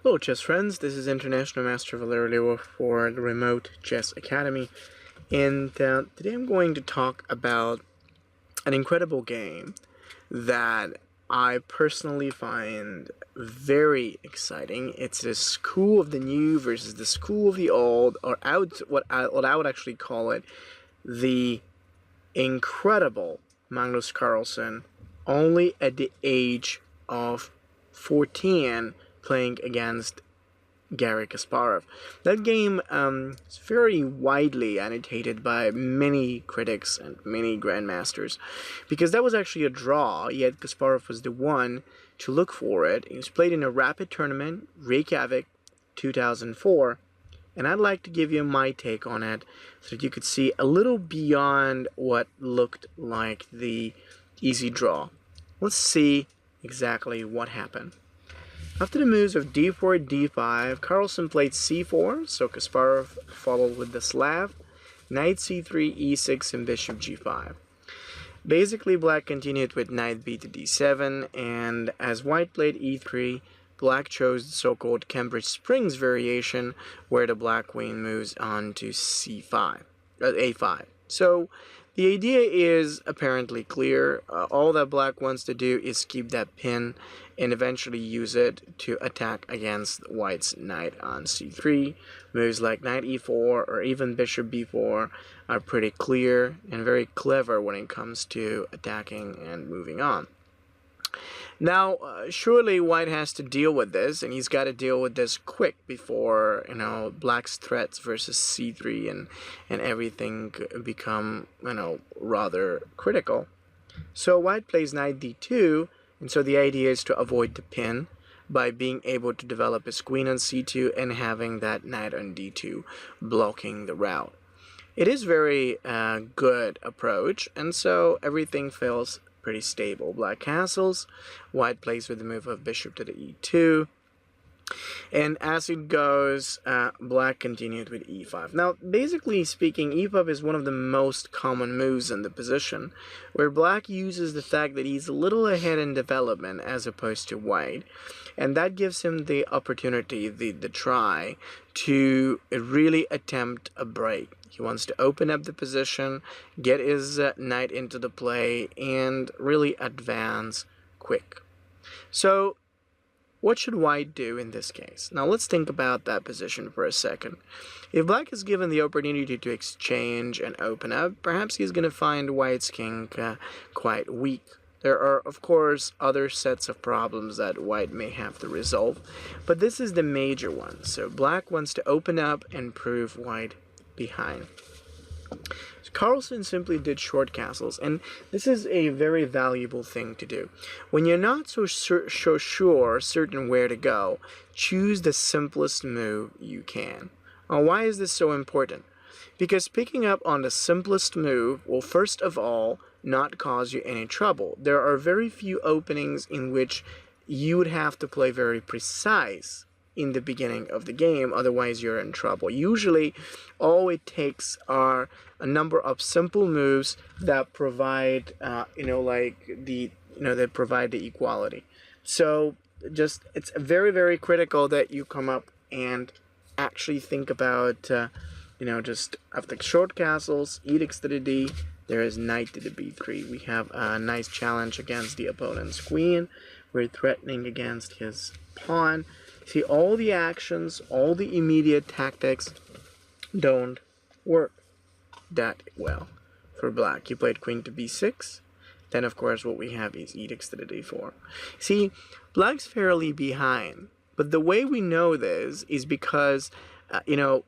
Hello chess friends, this is International Master Valeri Lilov for the Remote Chess Academy, and today I'm going to talk about an incredible game that I personally find very exciting. It's the school of the new versus the school of the old, or what I would actually call it, the incredible Magnus Carlsen, only at the age of 14, playing against Garry Kasparov. That game is very widely annotated by many critics and many grandmasters, because that was actually a draw, yet Kasparov was the one to look for it. It was played in a rapid tournament, Reykjavik 2004, and I'd like to give you my take on it so that you could see a little beyond what looked like the easy draw. Let's see exactly what happened. After the moves of d4, d5, Carlsen played c4, so Kasparov followed with the Slav, knight c3, e6, and bishop g5. Basically, black continued with knight b to d7, and as white played e3, black chose the so-called Cambridge Springs variation, where the black queen moves on to c5, a5. So the idea is apparently clear. All that black wants to do is keep that pin and eventually use it to attack against white's knight on c3. Moves like knight e4 or even bishop b4 are pretty clear and very clever when it comes to attacking and moving on. Now, surely white has to deal with this, and he's got to deal with this quick before, black's threats versus c3 and everything become, rather critical. So white plays knight d2, and so the idea is to avoid the pin by being able to develop his queen on c2 and having that knight on d2 blocking the route. It is very good approach, and so everything feels pretty stable. Black castles, white plays with the move of bishop to the e2, and as it goes, black continued with e5. Now, basically speaking, e5 is one of the most common moves in the position, where black uses the fact that he's a little ahead in development as opposed to white, and that gives him the opportunity, the try, to really attempt a break. He wants to open up the position, get his knight into the play, and really advance quick. So, what should white do in this case? Now, let's think about that position for a second. If black is given the opportunity to exchange and open up, perhaps he's going to find white's king quite weak. There are, of course, other sets of problems that white may have to resolve, but this is the major one. So, black wants to open up and prove white behind. So Carlsen simply did short castles, and this is a very valuable thing to do. When you're not so certain where to go, choose the simplest move you can. Now, why is this so important? Because picking up on the simplest move will first of all not cause you any trouble. There are very few openings in which you would have to play very precise in the beginning of the game, otherwise you're in trouble. Usually all it takes are a number of simple moves that provide that provide the equality. So just it's very, very critical that you come up and actually think about just after short castles, edicts to the d, there is knight to the b3. We have a nice challenge against the opponent's queen. We're threatening against his pawn. See, all the actions, all the immediate tactics don't work that well for black. You played queen to b6. Then, of course, what we have is edicts to the d4. See, black's fairly behind. But the way we know this is because,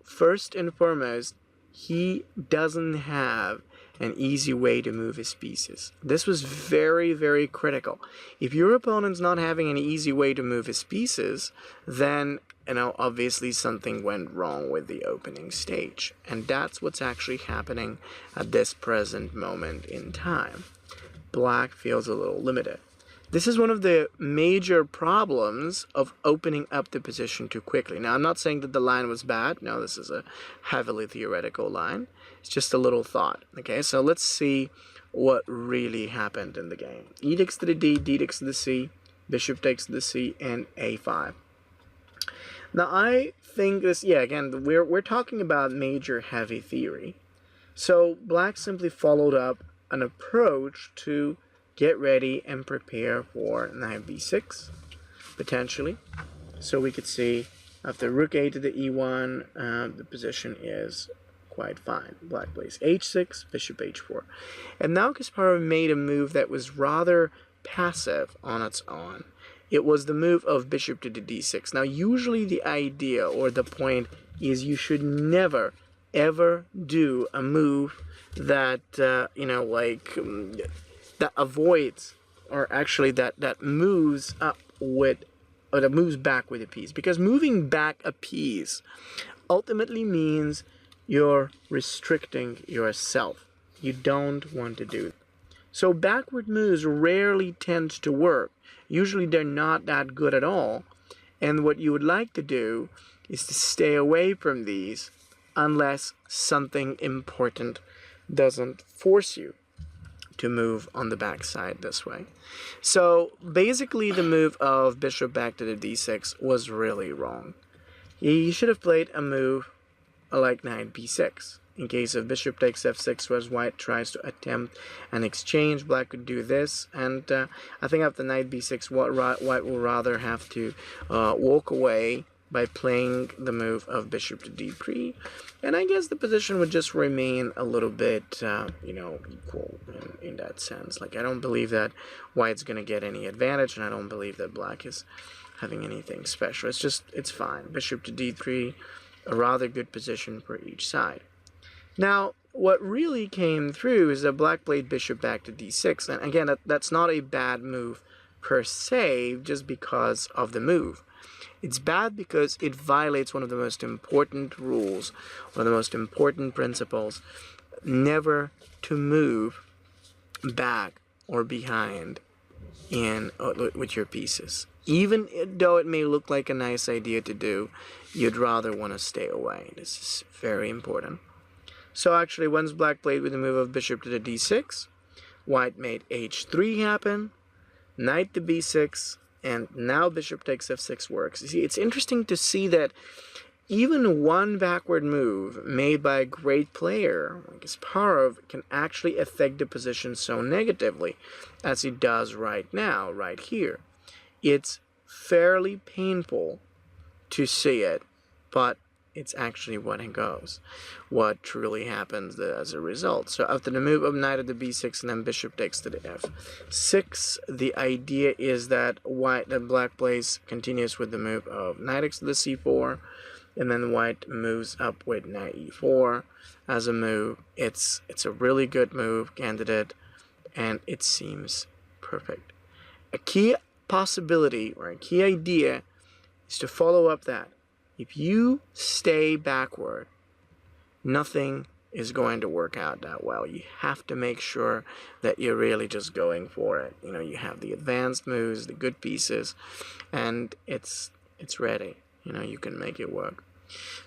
first and foremost, he doesn't have an easy way to move his pieces. This was very, very critical. If your opponent's not having an easy way to move his pieces, then, obviously something went wrong with the opening stage. And that's what's actually happening at this present moment in time. Black feels a little limited. This is one of the major problems of opening up the position too quickly. Now, I'm not saying that the line was bad. No, this is a heavily theoretical line. It's just a little thought. Okay, so let's see what really happened in the game. Edicts to the d, edicts to the c, bishop takes to the c, and a5. Now I think this, yeah, again, we're talking about major heavy theory. So black simply followed up an approach to get ready and prepare for knight b6, potentially. So we could see after rook a to the e1, the position is quite fine. Black plays h6, bishop h4. And now Kasparov made a move that was rather passive on its own. It was the move of bishop to the d6. Now usually the idea or the point is you should never ever do a move that that avoids, or actually that moves up with, or that moves back with a piece, because moving back a piece ultimately means you're restricting yourself. You don't want to do it. So backward moves rarely tend to work. Usually they're not that good at all, and what you would like to do is to stay away from these unless something important doesn't force you to move on the backside this way. So basically the move of bishop back to the d6 was really wrong. You should have played a move like knight b6. In case of bishop takes f6, whereas white tries to attempt an exchange, black could do this, and I think after knight b6, white will rather have to walk away by playing the move of bishop to d3, and I guess the position would just remain a little bit, equal in that sense. Like, I don't believe that white's going to get any advantage, and I don't believe that black is having anything special. It's fine. Bishop to d3, a rather good position for each side. Now, what really came through is that black played bishop back to d6, and again, that's not a bad move per se, just because of the move. It's bad because it violates one of the most important rules, one of the most important principles, never to move back or behind with your pieces. Even though it may look like a nice idea to do, you'd rather want to stay away. This is very important. So actually, once black played with the move of bishop to the d6, white made h3 happen, knight to b6, and now bishop takes f6 works. You see, it's interesting to see that even one backward move made by a great player like Kasparov can actually affect the position so negatively as it does right now, right here. It's fairly painful to see it, but it's actually what it goes, what truly happens as a result. So after the move of knight to the b6 and then bishop takes to the f6, the idea is that black plays continues with the move of knight x to the c4, and then white moves up with knight e4 as a move. It's a really good move, candidate, and it seems perfect. A key possibility or a key idea is to follow up that. If you stay backward, nothing is going to work out that well. You have to make sure that you're really just going for it. You have the advanced moves, the good pieces, and it's ready. You can make it work.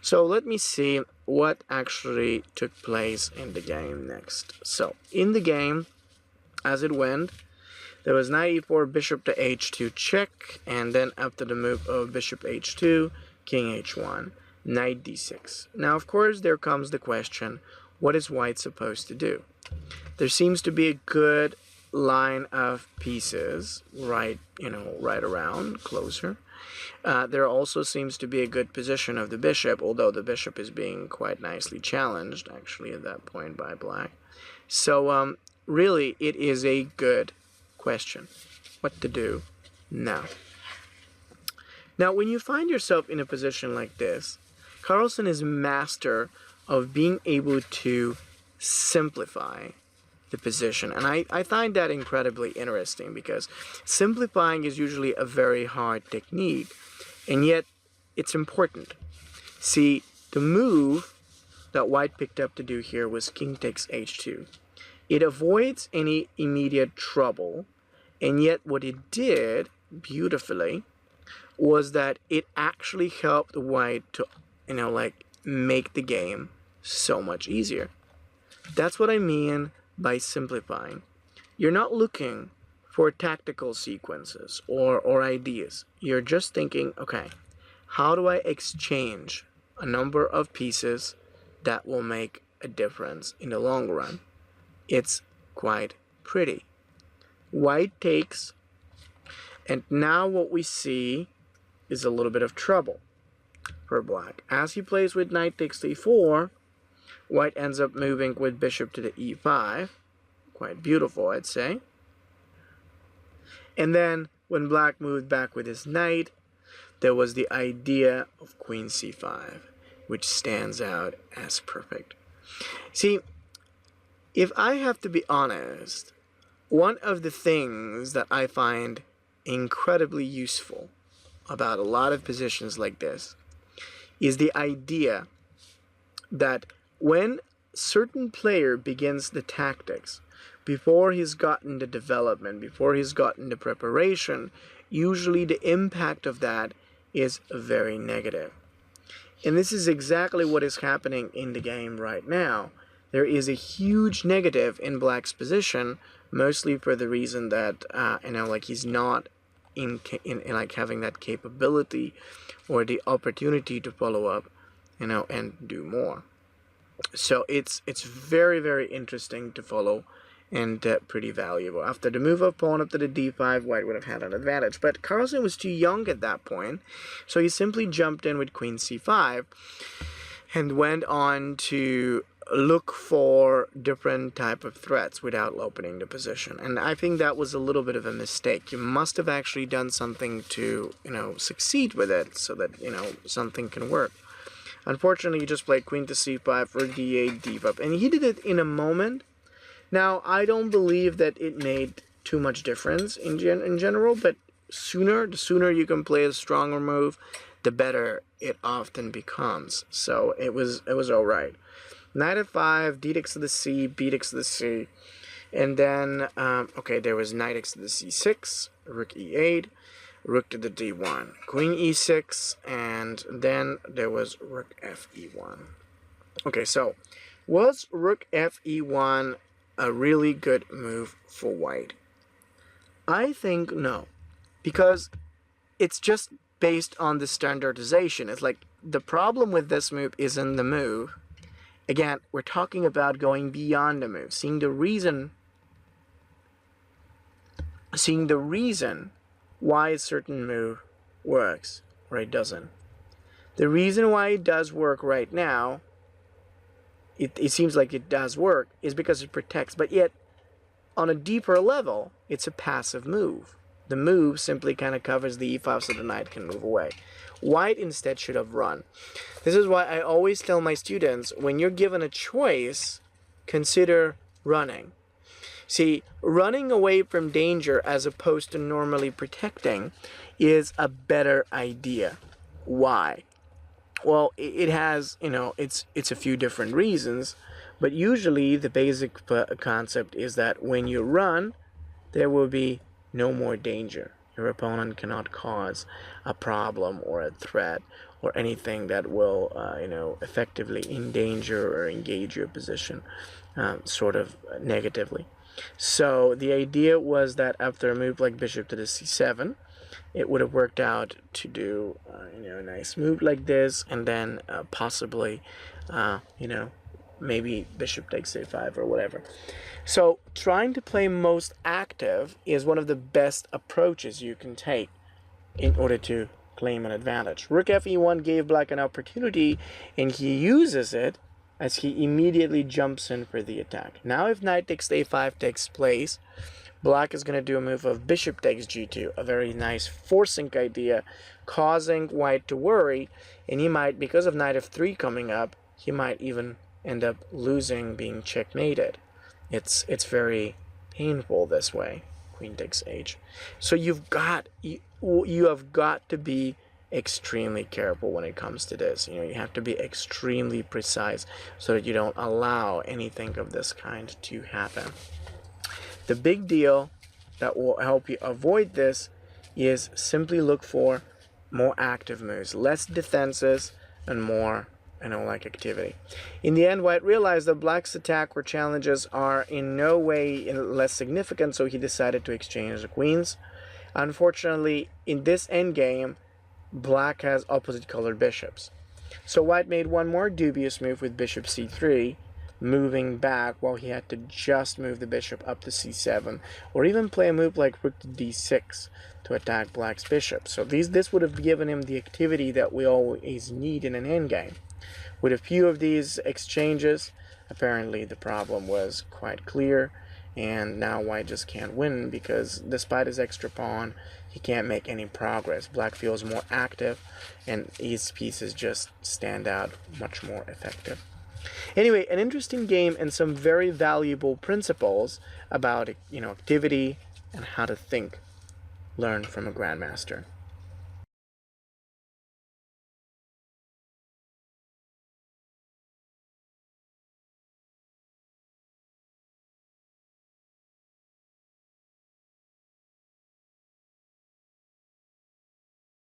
So let me see what actually took place in the game next. So in the game, as it went, there was knight e4, bishop to h2 check, and then after the move of bishop h2, king h1, knight d6. Now, of course, there comes the question, what is white supposed to do? There seems to be a good line of pieces right around, closer. There also seems to be a good position of the bishop, although the bishop is being quite nicely challenged, actually, at that point by black. So, really, it is a good question. What to do now? Now, when you find yourself in a position like this, Carlsen is master of being able to simplify the position. And I find that incredibly interesting, because simplifying is usually a very hard technique, and yet it's important. See, the move that white picked up to do here was king takes h2. It avoids any immediate trouble, and yet what it did beautifully was that it actually helped white to, make the game so much easier. That's what I mean by simplifying. You're not looking for tactical sequences or ideas. You're just thinking, okay, how do I exchange a number of pieces that will make a difference in the long run? It's quite pretty. White takes, and now what we see is a little bit of trouble for black. As he plays with knight takes to e4, white ends up moving with bishop to the e5. Quite beautiful, I'd say. And then when black moved back with his knight, there was the idea of queen c5, which stands out as perfect. See, if I have to be honest, one of the things that I find incredibly useful about a lot of positions like this is the idea that when certain player begins the tactics, before he's gotten the development, before he's gotten the preparation, usually the impact of that is very negative. And this is exactly what is happening in the game right now. There is a huge negative in black's position, mostly for the reason that like he's not in like having that capability or the opportunity to follow up, and do more. So it's very, very interesting to follow and pretty valuable. After the move of pawn up to the d5, white would have had an advantage. But Carlsen was too young at that point, so he simply jumped in with queen c5 and went on to look for different type of threats without opening the position. And I think that was a little bit of a mistake. You must have actually done something to, succeed with it so that, something can work. Unfortunately, he just played queen to c5 for d8, d5, and he did it in a moment. Now, I don't believe that it made too much difference in general, but the sooner you can play a stronger move, the better it often becomes. So it was all right. Knight f5, d takes to the c, b takes to the c, and then there was knight takes to the c6, rook e8, rook to the d1, queen e6, and then there was rook fe1. Okay, so was rook fe1 a really good move for white? I think no, because it's just based on the standardization. It's like the problem with this move isn't the move. Again, we're talking about going beyond the move, seeing the reason why a certain move works or it doesn't. The reason why it does work right now, it seems like it does work, is because it protects, but yet on a deeper level, it's a passive move. The move simply kind of covers the e5 so the knight can move away. White instead should have run. This is why I always tell my students, when you're given a choice, consider running. See, running away from danger as opposed to normally protecting is a better idea. Why? Well, it has, it's a few different reasons, but usually the basic concept is that when you run, there will be no more danger. Your opponent cannot cause a problem or a threat or anything that will, effectively endanger or engage your position sort of negatively. So the idea was that after a move like bishop to the c7, it would have worked out to do, a nice move like this, and then possibly, maybe bishop takes a5 or whatever. So trying to play most active is one of the best approaches you can take in order to claim an advantage. Rook fe1 gave black an opportunity, and he uses it as he immediately jumps in for the attack. Now if knight takes a5 takes place, black is going to do a move of bishop takes g2, a very nice forcing idea, causing white to worry, and he might, because of knight f3 coming up, he might even end up losing, being checkmated. It's very painful this way. Queen takes h. So you have got to be extremely careful when it comes to this. You have to be extremely precise so that you don't allow anything of this kind to happen. The big deal that will help you avoid this is simply look for more active moves, less defenses, and more activity. In the end, white realized that black's attack or challenges are in no way less significant, so he decided to exchange the queens. Unfortunately, in this endgame, black has opposite colored bishops. So white made one more dubious move with bishop c3, moving back while he had to just move the bishop up to c7, or even play a move like rook to d6 to attack black's bishop. So this would have given him the activity that we always need in an endgame. With a few of these exchanges, apparently the problem was quite clear, and now white just can't win because despite his extra pawn, he can't make any progress. Black feels more active, and his pieces just stand out much more effective. Anyway, an interesting game and some very valuable principles about activity and how to think learned from a grandmaster.